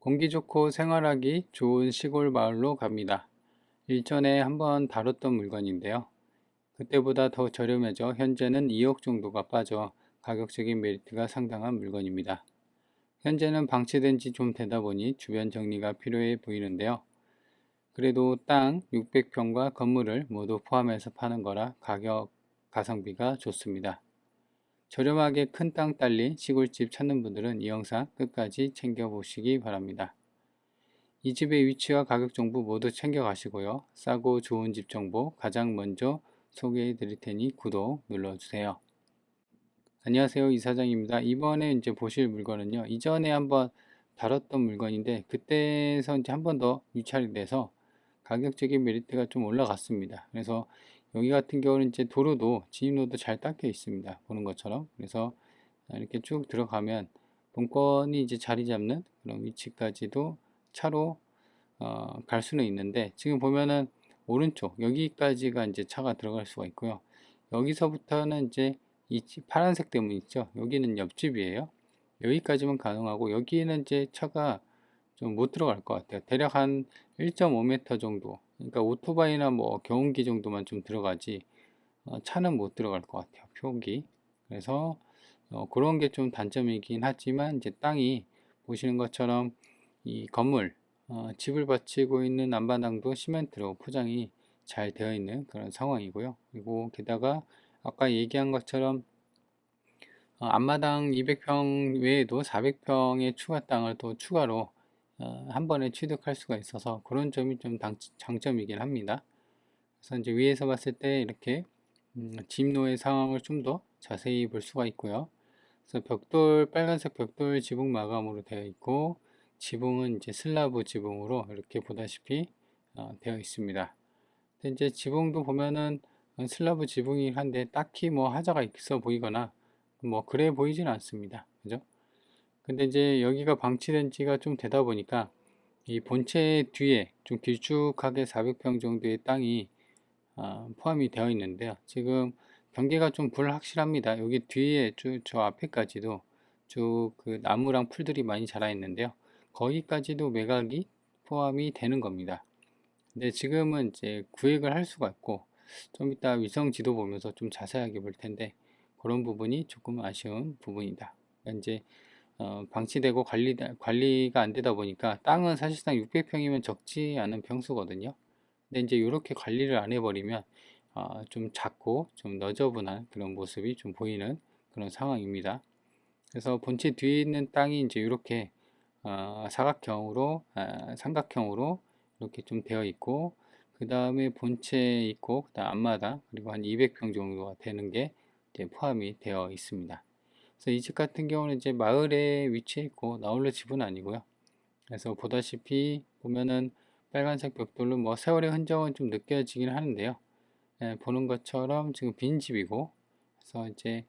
공기 좋고 생활하기 좋은 시골 마을로 갑니다. 일전에 한번 다뤘던 물건인데요. 그때보다 더 저렴해져 현재는 2억 정도가 빠져 가격적인 메리트가 상당한 물건입니다. 현재는 방치된 지 좀 되다 보니 주변 정리가 필요해 보이는데요. 그래도 땅 600평과 건물을 모두 포함해서 파는 거라 가격 가성비가 좋습니다. 저렴하게 큰 땅 딸린 시골집 찾는 분들은 이 영상 끝까지 챙겨보시기 바랍니다. 이 집의 위치와 가격 정보 모두 챙겨 가시고요. 싸고 좋은 집 정보 가장 먼저 소개해 드릴 테니 구독 눌러주세요. 안녕하세요, 이사장입니다. 이번에 이제 보실 물건은요, 이전에 한번 다뤘던 물건인데 그때에서 이제 한 번 더 유찰이 돼서 가격적인 메리트가 좀 올라갔습니다. 그래서 여기 같은 경우는 이제 도로도 진입로도 잘 닦여 있습니다. 보는 것처럼. 그래서 이렇게 쭉 들어가면 본건이 이제 자리 잡는 그런 위치까지도 차로 갈 수는 있는데, 지금 보면은 오른쪽 여기까지가 이제 차가 들어갈 수가 있고요. 여기서부터는 이제 이 파란색 대문 있죠. 여기는 옆집이에요. 여기까지만 가능하고 여기는 이제 차가 좀 못 들어갈 것 같아요. 대략 한 1.5m 정도. 그러니까 오토바이나 뭐 경운기 정도만 좀 들어가지 차는 못 들어갈 것 같아요. 표기. 그래서 그런 게 좀 단점이긴 하지만 이제 땅이 보시는 것처럼 이 건물 집을 받치고 있는 앞마당도 시멘트로 포장이 잘 되어 있는 그런 상황이고요. 그리고 게다가 아까 얘기한 것처럼 앞마당 200평 외에도 400평의 추가 땅을 또 추가로 한 번에 취득할 수가 있어서 그런 점이 좀 장점이긴 합니다. 그래서 이제 위에서 봤을 때 이렇게 진입로의 상황을 좀 더 자세히 볼 수가 있고요. 그래서 벽돌, 빨간색 벽돌 지붕 마감으로 되어 있고, 지붕은 이제 슬라브 지붕으로 이렇게 보다시피 되어 있습니다. 근데 이제 지붕도 보면은 슬라브 지붕이긴 한데 딱히 뭐 하자가 있어 보이거나 뭐 그래 보이진 않습니다. 그죠? 근데 이제 여기가 방치된 지가 좀 되다 보니까 이 본체 뒤에 좀 길쭉하게 400평 정도의 땅이 포함이 되어 있는데요. 지금 경계가 좀 불확실합니다. 여기 뒤에 저 앞에까지도 쭉 그 나무랑 풀들이 많이 자라 있는데요. 거기까지도 매각이 포함이 되는 겁니다. 근데 지금은 이제 구획을 할 수가 있고, 좀 이따 위성 지도 보면서 좀 자세하게 볼 텐데 그런 부분이 조금 아쉬운 부분이다. 그러니까 이제 방치되고 관리가 안 되다 보니까 땅은 사실상 600평이면 적지 않은 평수거든요. 근데 이제 이렇게 관리를 안 해버리면 좀 작고 좀 너저분한 그런 모습이 좀 보이는 그런 상황입니다. 그래서 본체 뒤에 있는 땅이 이제 이렇게 사각형으로 삼각형으로 이렇게 좀 되어 있고, 그 다음에 본체 있고, 그다음 앞마당, 그리고 한 200평 정도가 되는 게 이제 포함이 되어 있습니다. 그래서 이 집 같은 경우는 이제 마을에 위치해 있고 나홀로 집은 아니고요. 그래서 보다시피 보면은 빨간색 벽돌로 뭐 세월의 흔적은 좀 느껴지긴 하는데요. 보는 것처럼 지금 빈집이고, 그래서 이제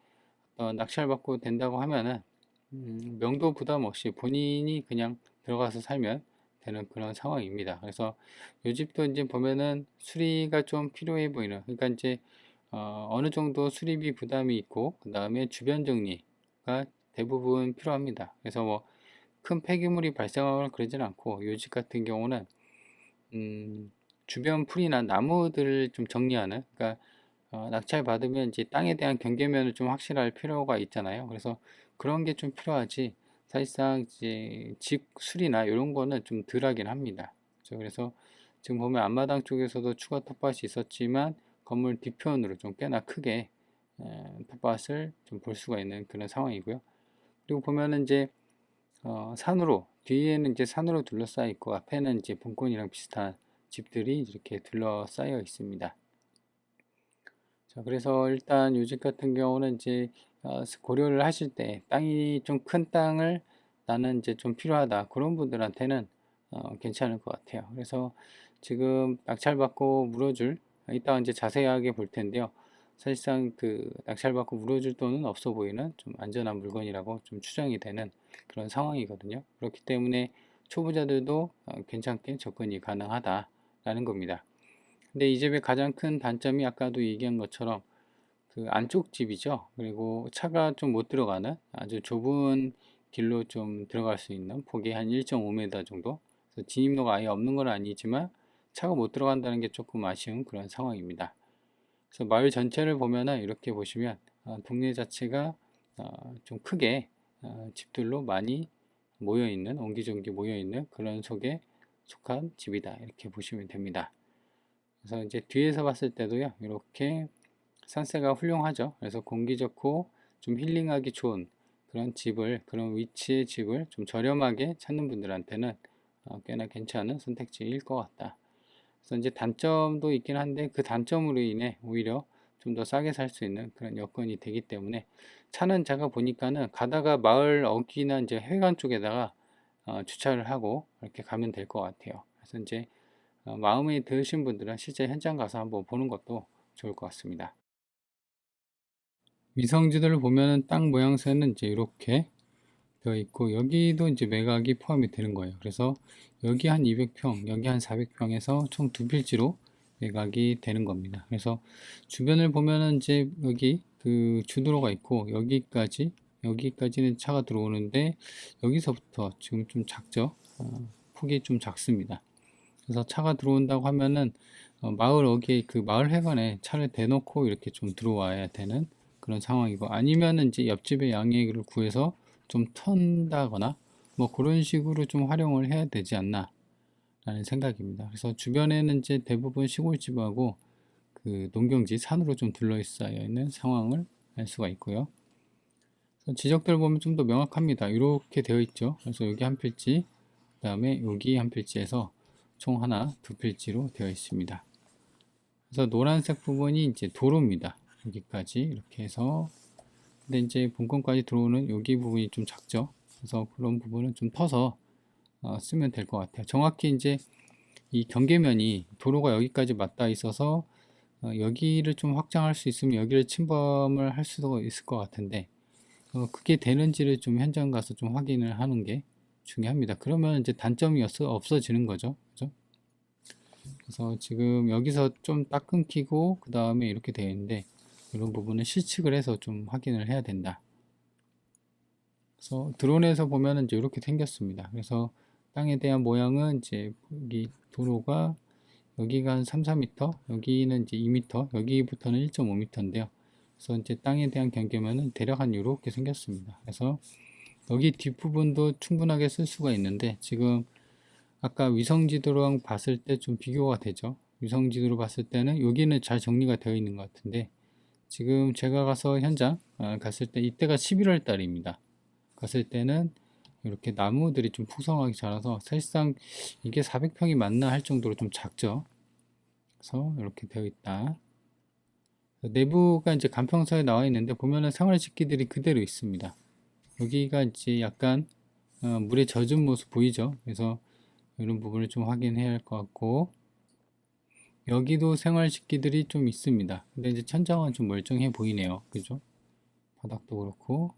낙찰받고 된다고 하면은 명도 부담 없이 본인이 그냥 들어가서 살면 되는 그런 상황입니다. 그래서 이 집도 이제 보면은 수리가 좀 필요해 보이는, 그러니까 이제 어느 정도 수리비 부담이 있고 그 다음에 주변 정리가 대부분 필요합니다. 그래서 뭐 큰 폐기물이 발생하거나 그러진 않고, 이 집 같은 경우는 주변 풀이나 나무들을 좀 정리하는, 그러니까 낙찰 받으면 이제 땅에 대한 경계면을 좀 확실할 필요가 있잖아요. 그래서 그런 게 좀 필요하지, 사실상 이제 집 수리나 이런 거는 좀 덜하긴 합니다. 그렇죠? 그래서 지금 보면 앞마당 쪽에서도 추가 텃밭이 있었지만 건물 뒤편으로 좀 꽤나 크게 텃밭을 좀 볼 수가 있는 그런 상황이고요. 그리고 보면은 이제 산으로, 뒤에는 이제 산으로 둘러싸여 있고 앞에는 이제 본권이랑 비슷한 집들이 이렇게 둘러싸여 있습니다. 자, 그래서 일단 요 집 같은 경우는 이제 고려를 하실 때 땅이 좀 큰 땅을 나는 이제 좀 필요하다, 그런 분들한테는 괜찮을 것 같아요. 그래서 지금 낙찰받고 물어줄, 이따가 이제 자세하게 볼 텐데요. 사실상 그 낙찰받고 물어줄 돈은 없어 보이는 좀 안전한 물건이라고 좀 추정이 되는 그런 상황이거든요. 그렇기 때문에 초보자들도 괜찮게 접근이 가능하다라는 겁니다. 근데 이 집의 가장 큰 단점이 아까도 얘기한 것처럼 그 안쪽 집이죠. 그리고 차가 좀 못 들어가는 아주 좁은 길로 좀 들어갈 수 있는 폭이 한 1.5m 정도. 그래서 진입로가 아예 없는 건 아니지만 차가 못 들어간다는 게 조금 아쉬운 그런 상황입니다. 그래서 마을 전체를 보면은 이렇게 보시면 동네 자체가 좀 크게 집들로 많이 모여 있는, 옹기종기 모여 있는 그런 속에 속한 집이다, 이렇게 보시면 됩니다. 그래서 이제 뒤에서 봤을 때도요, 이렇게 산세가 훌륭하죠. 그래서 공기 좋고 좀 힐링하기 좋은 그런 집을, 그런 위치의 집을 좀 저렴하게 찾는 분들한테는 꽤나 괜찮은 선택지일 것 같다. 그래서 이제 단점도 있긴 한데 그 단점으로 인해 오히려 좀 더 싸게 살 수 있는 그런 여건이 되기 때문에 차는 제가 보니까는 가다가 마을 어귀나 이제 회관 쪽에다가 주차를 하고 이렇게 가면 될 것 같아요. 그래서 이제 마음에 드신 분들은 실제 현장 가서 한번 보는 것도 좋을 것 같습니다. 위성지도를 보면은 땅 모양새는 이제 이렇게 되어 있고, 여기도 이제 매각이 포함이 되는 거예요. 그래서 여기 한 200평, 여기 한 400평에서 총 두 필지로 매각이 되는 겁니다. 그래서 주변을 보면은 이제 여기 그 주도로가 있고, 여기까지는 차가 들어오는데, 여기서부터 지금 좀 작죠? 폭이 좀 작습니다. 그래서 차가 들어온다고 하면은 마을 어귀에 그 마을 회관에 차를 대놓고 이렇게 좀 들어와야 되는 그런 상황이고, 아니면은 이제 옆집의 양해를 구해서 좀 턴다거나 뭐 그런 식으로 좀 활용을 해야 되지 않나 라는 생각입니다. 그래서 주변에는 이제 대부분 시골집하고 그 농경지, 산으로 좀 둘러싸여 있는 상황을 알 수가 있고요. 지적들 보면 좀 더 명확합니다. 이렇게 되어 있죠. 그래서 여기 한 필지, 그 다음에 여기 한 필지에서 총 하나, 두 필지로 되어 있습니다. 그래서 노란색 부분이 이제 도로입니다. 여기까지 이렇게 해서, 근데 이제 본권까지 들어오는 여기 부분이 좀 작죠. 그래서 그런 부분은 좀 터서 쓰면 될 것 같아요. 정확히 이제 이 경계면이 도로가 여기까지 맞닿아 있어서 여기를 좀 확장할 수 있으면 여기를 침범을 할 수도 있을 것 같은데, 그게 되는지를 좀 현장 가서 좀 확인을 하는 게 중요합니다. 그러면 이제 단점이 없어지는 거죠. 그죠? 그래서 지금 여기서 좀 딱 끊기고 그 다음에 이렇게 되어 있는데, 이런 부분은 실측을 해서 좀 확인을 해야 된다. 그래서 드론에서 보면은 이제 이렇게 생겼습니다. 그래서 땅에 대한 모양은 이제 여기 도로가 여기가 한 3, 4m, 여기는 이제 2m, 여기부터는 1.5m인데요. 그래서 이제 땅에 대한 경계면은 대략 한 이렇게 생겼습니다. 그래서 여기 뒷부분도 충분하게 쓸 수가 있는데, 지금 아까 위성지도랑 봤을 때 좀 비교가 되죠. 위성지도로 봤을 때는 여기는 잘 정리가 되어 있는 것 같은데, 지금 제가 가서 현장 갔을 때 이때가 11월 달입니다. 갔을 때는 이렇게 나무들이 좀 풍성하게 자라서 사실상 이게 400평이 맞나 할 정도로 좀 작죠. 그래서 이렇게 되어 있다. 내부가 이제 간평서에 나와 있는데 보면은 생활식기들이 그대로 있습니다. 여기가 이제 약간 물에 젖은 모습 보이죠? 그래서 이런 부분을 좀 확인해야 할 것 같고, 여기도 생활식기들이 좀 있습니다. 근데 이제 천장은 좀 멀쩡해 보이네요. 그죠? 바닥도 그렇고,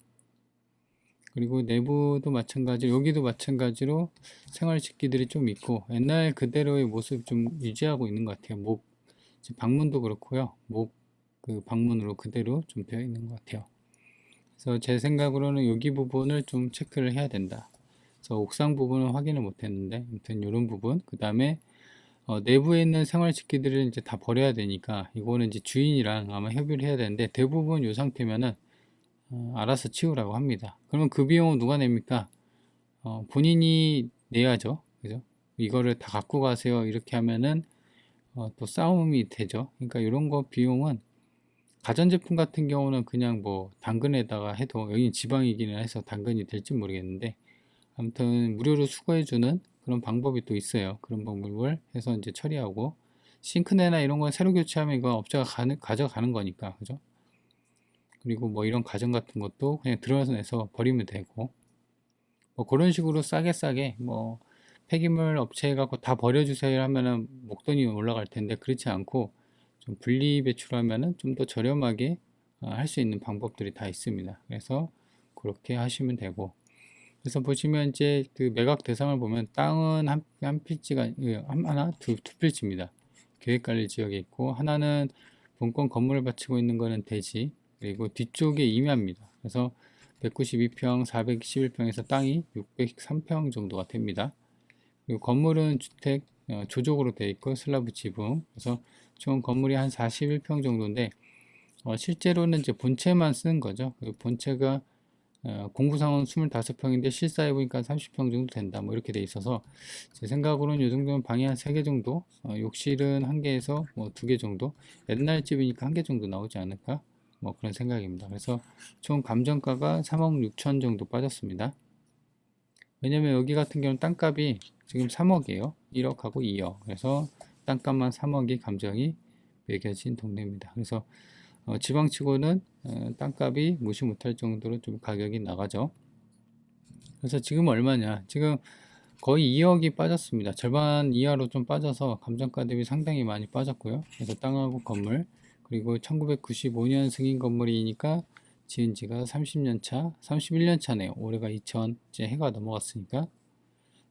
그리고 내부도 마찬가지로, 여기도 마찬가지로 생활식기들이 좀 있고, 옛날 그대로의 모습 좀 유지하고 있는 것 같아요. 방문도 그렇고요. 그 방문으로 그대로 좀 되어 있는 것 같아요. 그래서 제 생각으로는 여기 부분을 좀 체크를 해야 된다. 그래서 옥상 부분은 확인을 못 했는데, 아무튼 이런 부분, 그 다음에 내부에 있는 생활식기들을 이제 다 버려야 되니까 이거는 이제 주인이랑 아마 협의를 해야 되는데, 대부분 이 상태면은 알아서 치우라고 합니다. 그러면 그 비용은 누가 냅니까? 본인이 내야죠. 그죠? 이거를 다 갖고 가세요. 이렇게 하면은 또 싸움이 되죠. 그러니까 이런 거 비용은, 가전제품 같은 경우는 그냥 뭐 당근에다가 해도, 여기 지방이기는 해서 당근이 될지 모르겠는데, 아무튼 무료로 수거해주는 그런 방법이 또 있어요. 그런 방법을 해서 이제 처리하고, 싱크대나 이런 건 새로 교체하면 이거 업자가 가져가는 거니까, 그죠? 그리고 뭐 이런 가전 같은 것도 그냥 들어내서 버리면 되고, 뭐 그런 식으로 싸게 뭐 폐기물 업체에 갖고 다 버려주세요 하면은 목돈이 올라갈 텐데, 그렇지 않고 좀 분리 배출하면은 좀 더 저렴하게 할 수 있는 방법들이 다 있습니다. 그래서 그렇게 하시면 되고, 그래서 보시면 이제 그 매각 대상을 보면 땅은 한 필지가 하나 두 필지입니다. 계획관리 지역에 있고, 하나는 본권 건물을 바치고 있는 거는 대지, 그리고 뒤쪽에 임야입니다. 그래서 192평, 411평에서 땅이 603평 정도가 됩니다. 그리고 건물은 주택 조족으로 되어 있고 슬라브 지붕, 그래서 총 건물이 한 41평 정도인데 실제로는 이제 본체만 쓰는 거죠. 그 본체가 공구상은 25평인데 실사해 보니까 30평 정도 된다, 뭐 이렇게 돼 있어서 제 생각으로는 이 정도면 방이 한 3개 정도, 욕실은 1개에서 뭐 2개 정도, 옛날 집이니까 1개 정도 나오지 않을까, 뭐 그런 생각입니다. 그래서 총 감정가가 3억 6천 정도 빠졌습니다. 왜냐면 여기 같은 경우는 땅값이 지금 3억이에요. 1억하고 2억. 그래서 땅값만 3억이 감정이 매겨진 동네입니다. 그래서 지방치고는 땅값이 무시 못할 정도로 좀 가격이 나가죠. 그래서 지금 얼마냐? 지금 거의 2억이 빠졌습니다. 절반 이하로 좀 빠져서 감정가 대비 상당히 많이 빠졌고요. 그래서 땅하고 건물, 그리고 1995년 승인 건물이니까 지은 지가 30년 차, 31년 차네요. 올해가 2000째 해가 넘어갔으니까.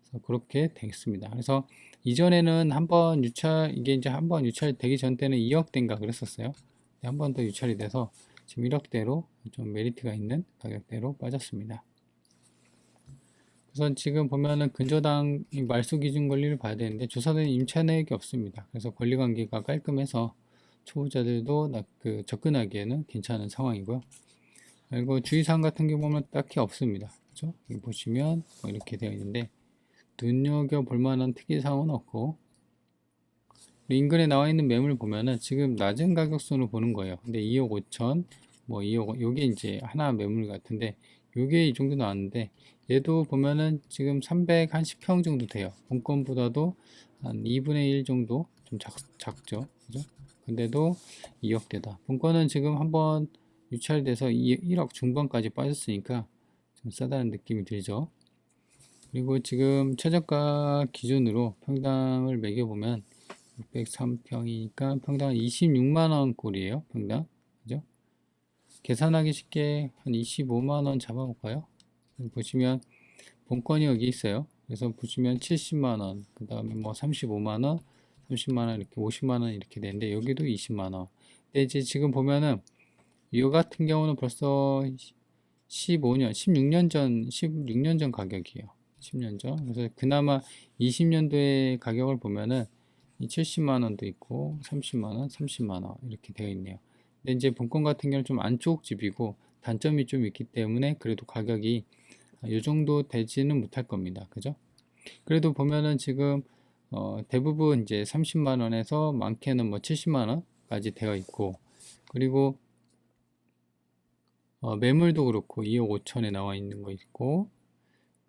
그래서 그렇게 되겠습니다. 그래서 이전에는 한번 유찰, 이게 이제 한번 유찰되기 전 때는 2억대인가 그랬었어요. 한 번 더 유찰이 돼서 지금 1억대로 좀 메리트가 있는 가격대로 빠졌습니다. 우선 지금 보면은 근저당 말소 기준 권리를 봐야 되는데 조사된 임차 내역이 없습니다. 그래서 권리 관계가 깔끔해서 초보자들도 접근하기에는 괜찮은 상황이고요. 그리고 주의사항 같은 경우 보면 딱히 없습니다. 그렇죠? 여기 보시면 뭐 이렇게 되어 있는데 눈여겨볼 만한 특이사항은 없고, 인근에 나와 있는 매물 보면은 지금 낮은 가격선으로 보는 거예요. 근데 2억 5천, 뭐 2억, 요게 이제 하나 매물 같은데 요게 이 정도 나왔는데 얘도 보면은 지금 310평 정도 돼요. 본건보다도 한 2분의 1 정도 좀 작죠. 그죠? 근데도 2억대다. 본건은 지금 한번 유찰돼서 1억 중반까지 빠졌으니까 좀 싸다는 느낌이 들죠. 그리고 지금 최저가 기준으로 평당을 매겨보면 603평이니까 평당 26만원 꼴이에요. 평당. 그죠? 계산하기 쉽게 한 25만원 잡아볼까요? 보시면 본건이 여기 있어요. 그래서 보시면 70만원, 그 다음에 뭐 35만원, 30만원, 이렇게 50만원 이렇게 되는데 여기도 20만원. 근데 이제 지금 보면은 이 같은 경우는 벌써 15년, 16년 전 가격이에요. 10년 전. 그래서 그나마 20년도의 가격을 보면은 70만원도 있고 30만원, 30만원 이렇게 되어 있네요. 근데 이제 본건 같은 경우는 좀 안쪽 집이고 단점이 좀 있기 때문에 그래도 가격이 이 정도 되지는 못할 겁니다. 그죠? 그래도 보면은 지금 대부분 이제 30만원에서 많게는 뭐 70만원까지 되어 있고, 그리고 매물도 그렇고 2억 5천에 나와 있는 거 있고,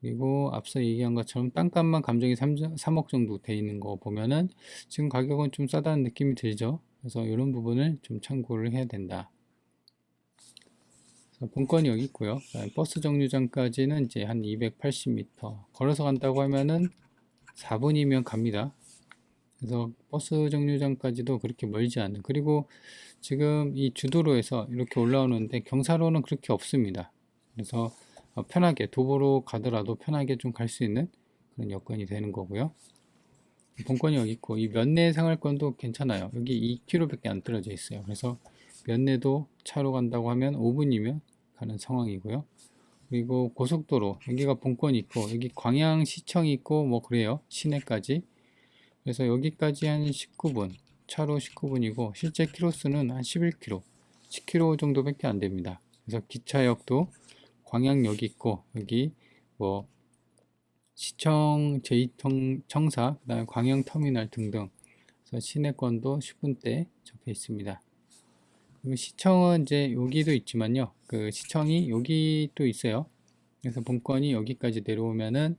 그리고 앞서 얘기한 것처럼 땅값만 감정이 3억 정도 돼 있는 거 보면은 지금 가격은 좀 싸다는 느낌이 들죠. 그래서 이런 부분을 좀 참고를 해야 된다. 본건이 여기 있고요. 버스 정류장까지는 이제 한 280m 걸어서 간다고 하면은 4분이면 갑니다. 그래서 버스 정류장까지도 그렇게 멀지 않은, 그리고 지금 이 주도로에서 이렇게 올라오는데 경사로는 그렇게 없습니다. 그래서 편하게 도보로 가더라도 편하게 좀 갈 수 있는 그런 여건이 되는 거고요. 본건이 여기 있고 이 면내 생활권도 괜찮아요. 여기 2km밖에 안 떨어져 있어요. 그래서 면내도 차로 간다고 하면 5분이면 가는 상황이고요. 그리고 고속도로 여기가 본건이 있고 여기 광양시청이 있고 뭐 그래요. 시내까지. 그래서 여기까지 한 19분, 차로 19분이고 실제 키로수는 한 11km, 10km 정도밖에 안 됩니다. 그래서 기차역도 광양역이 있고 여기 뭐 시청 제2청사, 그 다음에 광양터미널 등등, 그래서 시내권도 10분대 접해 있습니다. 그리고 시청은 이제 여기도 있지만요, 그 시청이 여기 또 있어요. 그래서 본건이 여기까지 내려오면은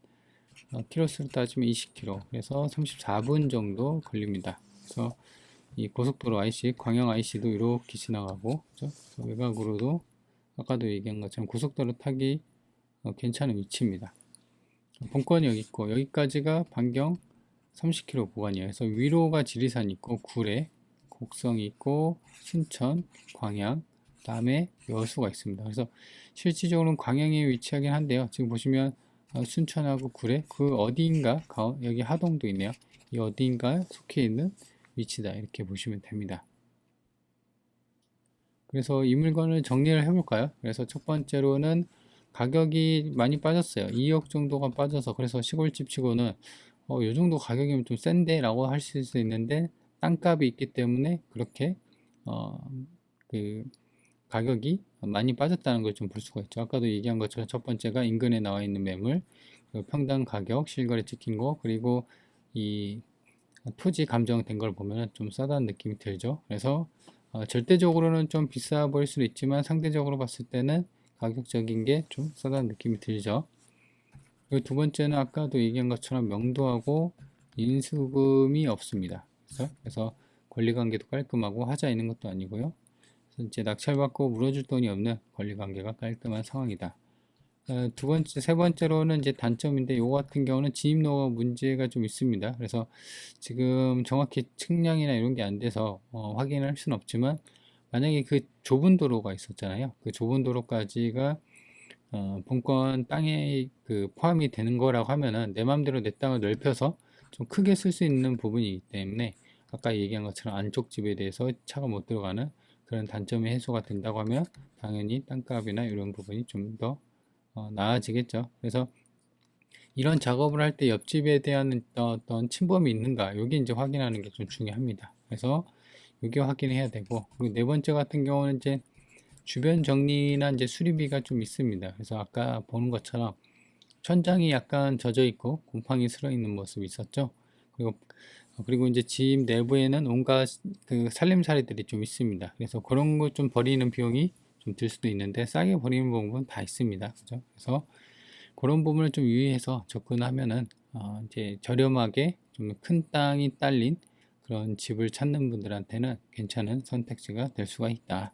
키로수로 따지면 20km, 그래서 34분 정도 걸립니다. 그래서 이 고속도로 IC, 광양 IC도 이렇게 지나가고, 그렇죠? 외곽으로도 아까도 얘기한 것처럼 고속도로 타기 괜찮은 위치입니다. 본건이 여기 있고 여기까지가 반경 30km 구간이에요. 그래서 위로가 지리산 있고 구례, 곡성이 있고 순천, 광양, 다음에 여수가 있습니다. 그래서 실질적으로는 광양에 위치하긴 한데요. 지금 보시면 순천하고 구례 그 어디인가, 여기 하동도 있네요. 이 어디인가 속해 있는 위치다, 이렇게 보시면 됩니다. 그래서 이 물건을 정리를 해볼까요? 그래서 첫 번째로는 가격이 많이 빠졌어요. 2억 정도가 빠져서, 그래서 시골집 치고는 요 정도 가격이면 좀 센데 라고 하실 수 있는데, 땅값이 있기 때문에 그렇게 어, 그 가격이 많이 빠졌다는 걸 좀 볼 수가 있죠. 아까도 얘기한 것처럼 첫 번째가 인근에 나와 있는 매물, 그리고 평당 가격, 실거래 찍힌 거, 그리고 이 토지 감정된 걸 보면 좀 싸다는 느낌이 들죠. 그래서 절대적으로는 좀 비싸 보일 수도 있지만 상대적으로 봤을 때는 가격적인 게 좀 싸다는 느낌이 들죠. 그리고 두 번째는 아까도 얘기한 것처럼 명도하고 인수금이 없습니다. 그래서 권리관계도 깔끔하고 하자 있는 것도 아니고요. 그래서 이제 낙찰받고 물어줄 돈이 없는 권리관계가 깔끔한 상황이다. 두 번째, 세 번째로는 이제 단점인데, 요거 같은 경우는 진입로가 문제가 좀 있습니다. 그래서 지금 정확히 측량이나 이런 게 안 돼서 확인을 할 수는 없지만, 만약에 그 좁은 도로가 있었잖아요. 그 좁은 도로까지가 본권 땅에 그 포함이 되는 거라고 하면은 내 맘대로 내 땅을 넓혀서 좀 크게 쓸 수 있는 부분이기 때문에, 아까 얘기한 것처럼 안쪽 집에 대해서 차가 못 들어가는 그런 단점이 해소가 된다고 하면 당연히 땅값이나 이런 부분이 좀 더 나아지겠죠. 그래서 이런 작업을 할 때 옆집에 대한 어떤 침범이 있는가, 여기 이제 확인하는 게 좀 중요합니다. 그래서 여기 확인해야 되고, 그리고 네 번째 같은 경우는 이제 주변 정리나 이제 수리비가 좀 있습니다. 그래서 아까 보는 것처럼 천장이 약간 젖어 있고 곰팡이 슬어 있는 모습이 있었죠. 그리고 이제 집 내부에는 온갖 그 살림살이들이 좀 있습니다. 그래서 그런 거 좀 버리는 비용이 좀 들 수도 있는데, 싸게 버리는 방법은 다 있습니다. 그죠? 그래서 그런 부분을 좀 유의해서 접근하면은 이제 저렴하게 좀 큰 땅이 딸린 그런 집을 찾는 분들한테는 괜찮은 선택지가 될 수가 있다.